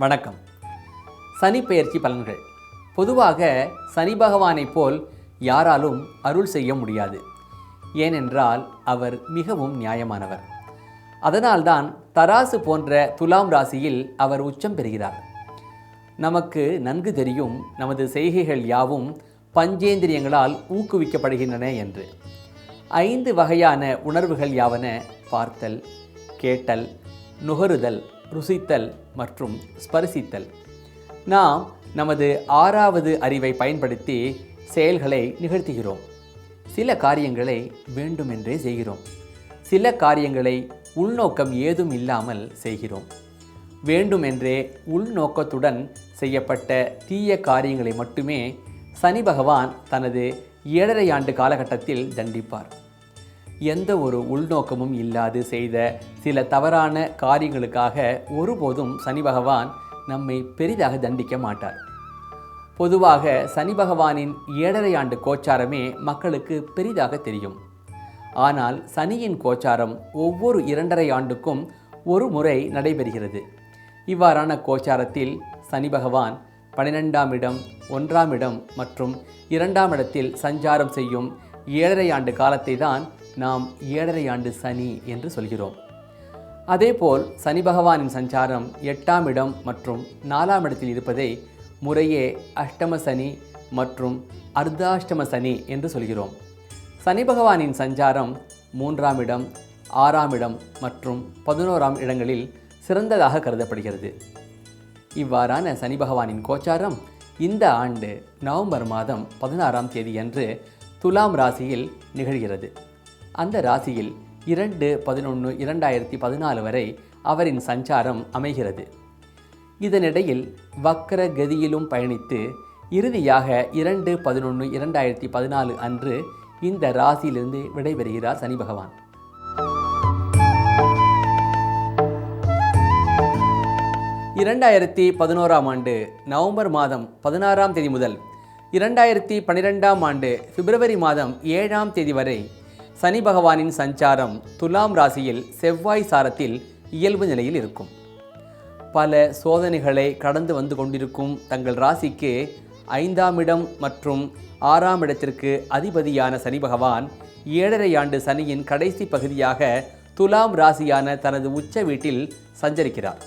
வணக்கம். சனி பெயர்ச்சி பலன்கள். பொதுவாக சனி பகவானைப் போல் யாராலும் அருள் செய்ய முடியாது. ஏனென்றால் அவர் மிகவும் நியாயமானவர். அதனால்தான் தராசு போன்ற துலாம் ராசியில் அவர் உச்சம் பெறுகிறார். நமக்கு நன்கு தெரியும் நமது செய்கைகள் யாவும் பஞ்சேந்திரியங்களால் ஊக்குவிக்கப்படுகின்றன என்று. 5 வகையான உணர்வுகள் யாவன: பார்த்தல், கேட்டல், நுகருதல், ருசித்தல் மற்றும் ஸ்பரிசித்தல். நாம் நமது 6வது அறிவை பயன்படுத்தி செயல்களை நிகழ்த்துகிறோம். சில காரியங்களை வேண்டுமென்றே செய்கிறோம். சில காரியங்களை உள்நோக்கம் ஏதும் இல்லாமல் செய்கிறோம். வேண்டுமென்றே உள்நோக்கத்துடன் செய்யப்பட்ட தீய காரியங்களை மட்டுமே சனி பகவான் தனது 7.5 ஆண்டு காலகட்டத்தில் தண்டிப்பார். எந்த ஒரு உள்நோக்கமும் இல்லாது செய்த சில தவறான காரியங்களுக்காக ஒருபோதும் சனி பகவான் நம்மை பெரிதாக தண்டிக்க மாட்டார். பொதுவாக சனி பகவானின் 7.5 ஆண்டு கோச்சாரமே மக்களுக்கு பெரிதாக தெரியும். ஆனால் சனியின் கோச்சாரம் ஒவ்வொரு 2.5 ஆண்டுக்கும் ஒரு முறை நடைபெறுகிறது. இவ்வாறான கோச்சாரத்தில் சனி பகவான் 12ஆம் இடம், 1ஆம் இடம் மற்றும் 2ஆம் இடத்தில் சஞ்சாரம் செய்யும் 7.5 ஆண்டு காலத்தை தான் நாம் 7.5 ஆண்டு சனி என்று சொல்கிறோம். அதேபோல் சனி பகவானின் சஞ்சாரம் 8ஆம் இடம் மற்றும் 4ஆம் இடத்தில் இருப்பதை முறையே அஷ்டம சனி மற்றும் அர்த்தாஷ்டம சனி என்று சொல்கிறோம். சனி பகவானின் சஞ்சாரம் 3ஆம் இடம், 6ஆம் இடம் மற்றும் 11ஆம் இடங்களில் சிறந்ததாக கருதப்படுகிறது. இவ்வாறான சனி பகவானின் கோச்சாரம் இந்த ஆண்டு நவம்பர் மாதம் 16ஆம் தேதி அன்று துலாம் ராசியில் நிகழ்கிறது. அந்த ராசியில் 2/11/2014 வரை அவரின் சஞ்சாரம் அமைகிறது. இதனிடையில் வக்கர கதியிலும் பயணித்து இறுதியாக 2/11/2014 அன்று இந்த ராசியிலிருந்து விடைபெறுகிறார் சனி பகவான். ஆண்டு நவம்பர் மாதம் 16ஆம் தேதி முதல் 2012ஆம் ஆண்டு பிப்ரவரி மாதம் 7ஆம் தேதி வரை சனி பகவானின் சஞ்சாரம் துலாம் ராசியில் செவ்வாய் சாரத்தில் இயல்பு நிலையில் இருக்கும். பல சோதனைகளை கடந்து வந்து கொண்டிருக்கும் தங்கள் ராசிக்கு 5ஆம் இடம் மற்றும் 6ஆம் இடத்திற்கு அதிபதியான சனி பகவான் 7.5 ஆண்டு சனியின் கடைசி பகுதியாக துலாம் ராசியான தனது உச்ச வீட்டில் சஞ்சரிக்கிறார்.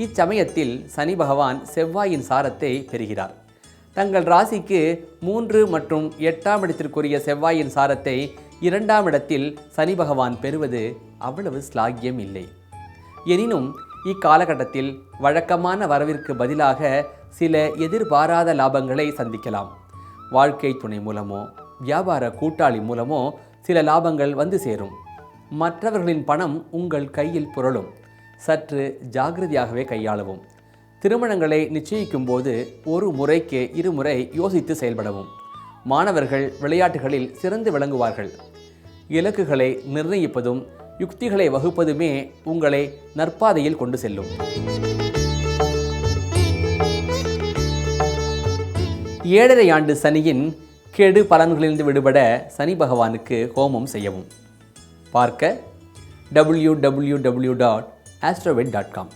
இச்சமயத்தில் சனி பகவான் செவ்வாயின் சாரத்தை பெறுகிறார். தங்கள் ராசிக்கு 3 மற்றும் 8ஆம் இடத்திற்குரிய செவ்வாயின் சாரத்தை 2ஆம் இடத்தில் சனி பகவான் பெறுவது அவ்வளவு ஸ்லாகியம் இல்லை. எனினும் இக்காலகட்டத்தில் வழக்கமான வரவிற்கு பதிலாக சில எதிர்பாராத லாபங்களை சந்திக்கலாம். வாழ்க்கை துணை மூலமோ வியாபார கூட்டாளி மூலமோ சில லாபங்கள் வந்து சேரும். மற்றவர்களின் பணம் உங்கள் கையில் புரளும். சற்று ஜாக்கிரதையாகவே கையாளவும். திருமணங்களை நிச்சயிக்கும் போது ஒரு முறைக்கு 2 முறை யோசித்து செயல்படவும். மாணவர்கள் விளையாட்டுகளில் சிறந்து விளங்குவார்கள். இலக்குகளை நிர்ணயிப்பதும் யுக்திகளை வகுப்பதுமே உங்களை நற்பாதையில் கொண்டு செல்லும். 7.5 ஆண்டு சனியின் கெடு பலன்களிலிருந்து விடுபட சனி பகவானுக்கு ஹோமம் செய்யவும். பார்க்க www.astrovet.com.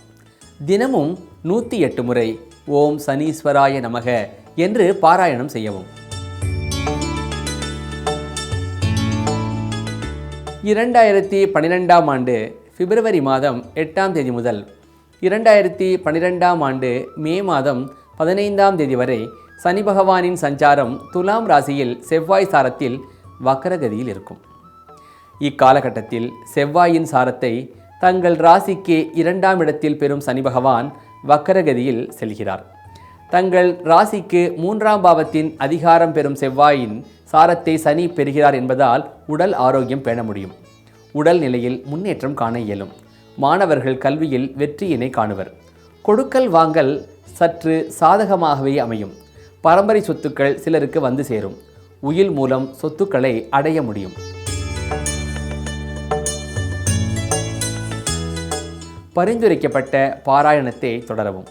தினமும் 108 முறை ஓம் சனீஸ்வராய நமக என்று பாராயணம் செய்யவும். 2012ஆம் ஆண்டு பிப்ரவரி மாதம் 8ஆம் தேதி முதல் 2012ஆம் ஆண்டு மே மாதம் 15ஆம் தேதி வரை சனி பகவானின் சஞ்சாரம் துலாம் ராசியில் செவ்வாய் சாரத்தில் வக்கரகதியில் இருக்கும். இக்காலகட்டத்தில் செவ்வாயின் சாரத்தை தங்கள் ராசிக்கு 2ஆம் இடத்தில் பெறும் சனி பகவான் வக்கரகதியில் செல்கிறார். தங்கள் ராசிக்கு 3ஆம் பாவத்தின் அதிகாரம் பெறும் செவ்வாயின் சாரத்தை சனி பெறுகிறார் என்பதால் உடல் ஆரோக்கியம் பேண முடியும். உடல் நிலையில் முன்னேற்றம் காண இயலும். மாணவர்கள் கல்வியில் வெற்றியினை காணுவர். கொடுக்கல் வாங்கல் சற்று சாதகமாகவே அமையும். பரம்பரை சொத்துக்கள் சிலருக்கு வந்து சேரும். உயில் மூலம் சொத்துக்களை அடைய முடியும். பரிந்துரைக்கப்பட்ட பாராயணத்தை தொடரவும்.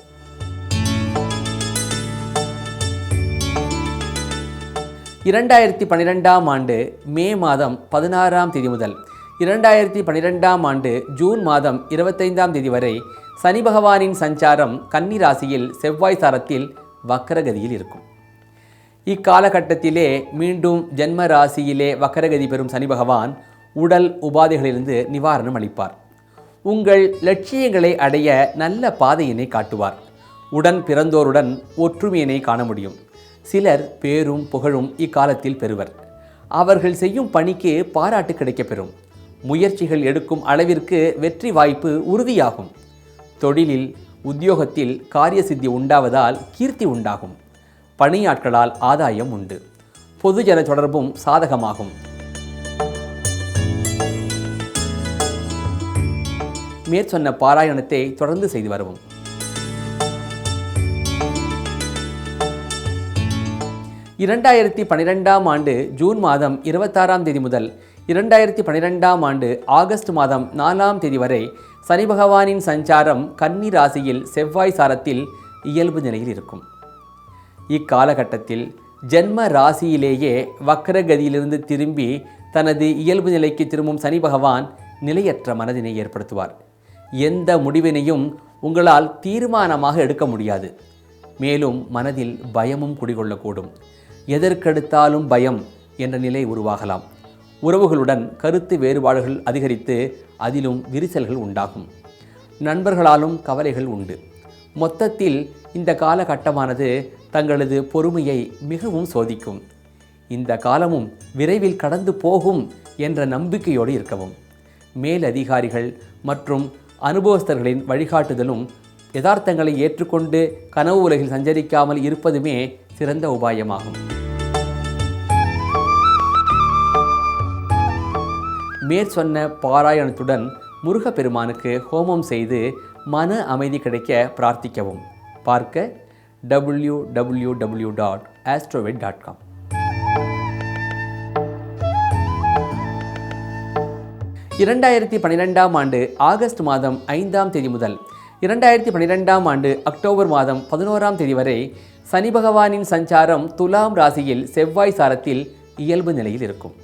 2012ஆம் ஆண்டு மே மாதம் 16ஆம் தேதி முதல் 2012ஆம் ஆண்டு ஜூன் மாதம் 25ஆம் தேதி வரை சனி பகவானின் சஞ்சாரம் கன்னி ராசியில் செவ்வாய் சாரத்தில் வக்கரகதியில் இருக்கும். இக்காலகட்டத்திலே மீண்டும் ஜென்ம ராசியிலே வக்கரகதி பெறும் சனி பகவான் உடல் உபாதைகளிலிருந்து நிவாரணம் அளிப்பார். உங்கள் லட்சியங்களை அடைய நல்ல பாதையினை காட்டுவார். உடன் பிறந்தோருடன் ஒற்றுமையினை காண முடியும். சிலர் பேரும் புகழும் இக்காலத்தில் பெறுவர். அவர்கள் செய்யும் பணிக்கு பாராட்டு கிடைக்கப்பெறும். முயற்சிகள் எடுக்கும் அளவிற்கு வெற்றி வாய்ப்பு உறுதியாகும். தொழிலில் உத்தியோகத்தில் காரிய சித்தி உண்டாவதால் கீர்த்தி உண்டாகும். பணியாட்களால் ஆதாயம் உண்டு. பொதுஜன தொடர்பும் சாதகமாகும். மேற்சொன்ன பாராயணத்தை தொடர்ந்து செய்து வரவும். இரண்டாயிரத்தி 12ஆம் ஆண்டு ஜூன் மாதம் 26ஆம் தேதி முதல் 2012ஆம் ஆண்டு ஆகஸ்ட் மாதம் 4ஆம் தேதி வரை சனி பகவானின் சஞ்சாரம் கன்னி ராசியில் செவ்வாய் சாரத்தில் இயல்பு நிலையில் இருக்கும். இக்காலகட்டத்தில் ஜென்ம ராசியிலேயே வக்கரகதியிலிருந்து திரும்பி தனது இயல்பு நிலைக்கு திரும்பும் சனி பகவான் நிலையற்ற மனதினை ஏற்படுத்துவார். எந்த முடிவினையும் உங்களால் தீர்மானமாக எடுக்க முடியாது. மேலும் மனதில் பயமும் குடிகொள்ளக்கூடும். எதற்கெடுத்தாலும் பயம் என்ற நிலை உருவாகலாம். உறவுகளுடன் கருத்து வேறுபாடுகள் அதிகரித்து அதிலும் விரிசல்கள் உண்டாகும். நண்பர்களாலும் கவலைகள் உண்டு. மொத்தத்தில் இந்த காலகட்டமானது தங்களது பொறுமையை மிகவும் சோதிக்கும். இந்த காலமும் விரைவில் கடந்து போகும் என்ற நம்பிக்கையோடு இருக்கவும். மேலதிகாரிகள் மற்றும் அனுபவஸ்தர்களின் வழிகாட்டுதலும் யதார்த்தங்களை ஏற்றுக்கொண்டு கனவு உலகில் சஞ்சரிக்காமல் இருப்பதுமே சிறந்த உபாயமாகும். மேற்சொன்ன பாராயணத்துடன் முருகப்பெருமானுக்கு ஹோமம் செய்து மன அமைதி கிடைக்க பிரார்த்திக்கவும். பார்க்க www.astrovet.com. 2012ஆம் ஆண்டு ஆகஸ்ட் மாதம் 5ஆம் தேதி முதல் 2012ஆம் ஆண்டு அக்டோபர் மாதம் 11ஆம் தேதி வரை சனி பகவானின் சஞ்சாரம் துலாம் ராசியில் செவ்வாய் சாரத்தில் இயல்பு நிலையில் இருக்கும்.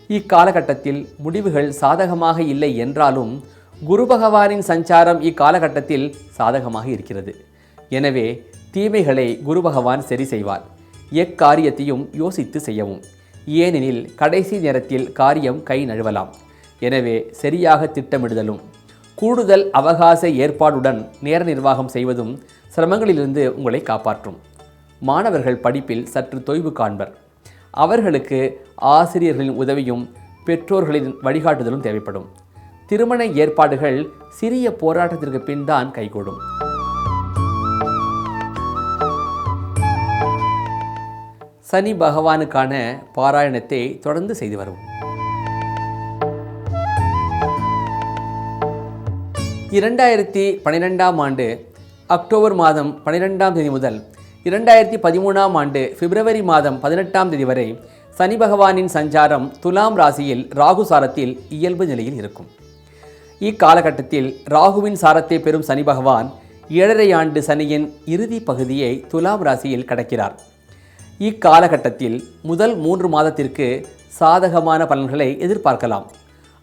இக்காலகட்டத்தில் முடிவுகள் சாதகமாக இல்லை என்றாலும் குரு பகவானின் சஞ்சாரம் இக்காலகட்டத்தில் சாதகமாக இருக்கிறது. எனவே தீமைகளை குரு பகவான் சரி செய்வார். எக்காரியத்தையும் யோசித்து செய்யவும். ஏனெனில் கடைசி நேரத்தில் காரியம் கை நழுவலாம். எனவே சரியாக திட்டமிடுதலும் கூடுதல் அவகாச ஏற்பாடுடன் நேர நிர்வாகம் செய்வதும் சிரமங்களிலிருந்து உங்களை காப்பாற்றும். மாணவர்கள் படிப்பில் சற்று தொய்வு காண்பர். அவர்களுக்கு ஆசிரியர்களின் உதவியும் பெற்றோர்களின் வழிகாட்டுதலும் தேவைப்படும். திருமண ஏற்பாடுகள் சிறிய போராட்டத்திற்கு பின் தான் கைகூடும். சனி பகவானுக்கான பாராயணத்தை தொடர்ந்து செய்து வருவோம். 2012ஆம் ஆண்டு அக்டோபர் மாதம் 12ஆம் தேதி முதல் 2013ஆம் ஆண்டு பிப்ரவரி மாதம் 18ஆம் தேதி வரை சனி பகவானின் சஞ்சாரம் துலாம் ராசியில் ராகு சாரத்தில் இயல்பு நிலையில் இருக்கும். இக்காலகட்டத்தில் ராகுவின் சாரத்தை பெறும் சனி பகவான் 7.5 ஆண்டு சனியின் இறுதி பகுதியை துலாம் ராசியில் கடக்கிறார். இக்காலகட்டத்தில் முதல் 3 மாதத்திற்கு சாதகமான பலன்களை எதிர்பார்க்கலாம்.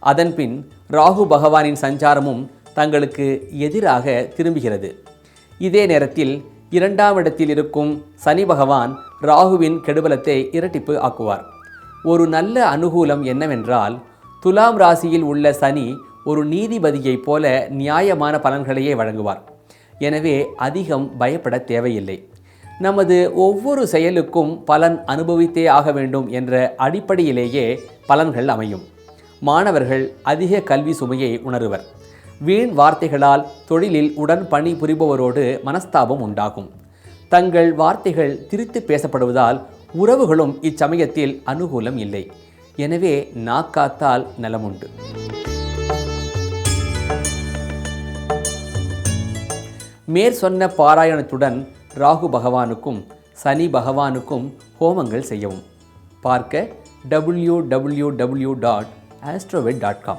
அதன்பின் ராகு பகவானின் சஞ்சாரமும் தங்களுக்கு எதிராக திரும்புகிறது. இதே நேரத்தில் 2ஆம் இடத்தில் இருக்கும் சனி பகவான் ராகுவின் கெடுபலத்தை இரட்டிப்பு ஆக்குவார். ஒரு நல்ல அனுகூலம் என்னவென்றால் துலாம் ராசியில் உள்ள சனி ஒரு நீதிபதியைப் போல நியாயமான பலன்களையே வழங்குவார். எனவே அதிகம் பயப்பட தேவையில்லை. நமது ஒவ்வொரு செயலுக்கும் பலன் அனுபவித்தே ஆக வேண்டும் என்ற அடிப்படையிலேயே பலன்கள் அமையும். மாணவர்கள் அதிக கல்வி சுமையை உணருவர். வீண் வார்த்தைகளால் தொழிலில் உடன் பணி புரிபவரோடு மனஸ்தாபம் உண்டாகும். தங்கள் வார்த்தைகள் திரித்து பேசப்படுவதால் உறவுகளும் இச்சமயத்தில் அனுகூலம் இல்லை. எனவே நாக்காத்தால் நலமுண்டு. மேற்சொன்ன பாராயணத்துடன் ராகு பகவானுக்கும் சனி பகவானுக்கும் ஹோமங்கள் செய்யவும். பார்க்க www.astrovet.com.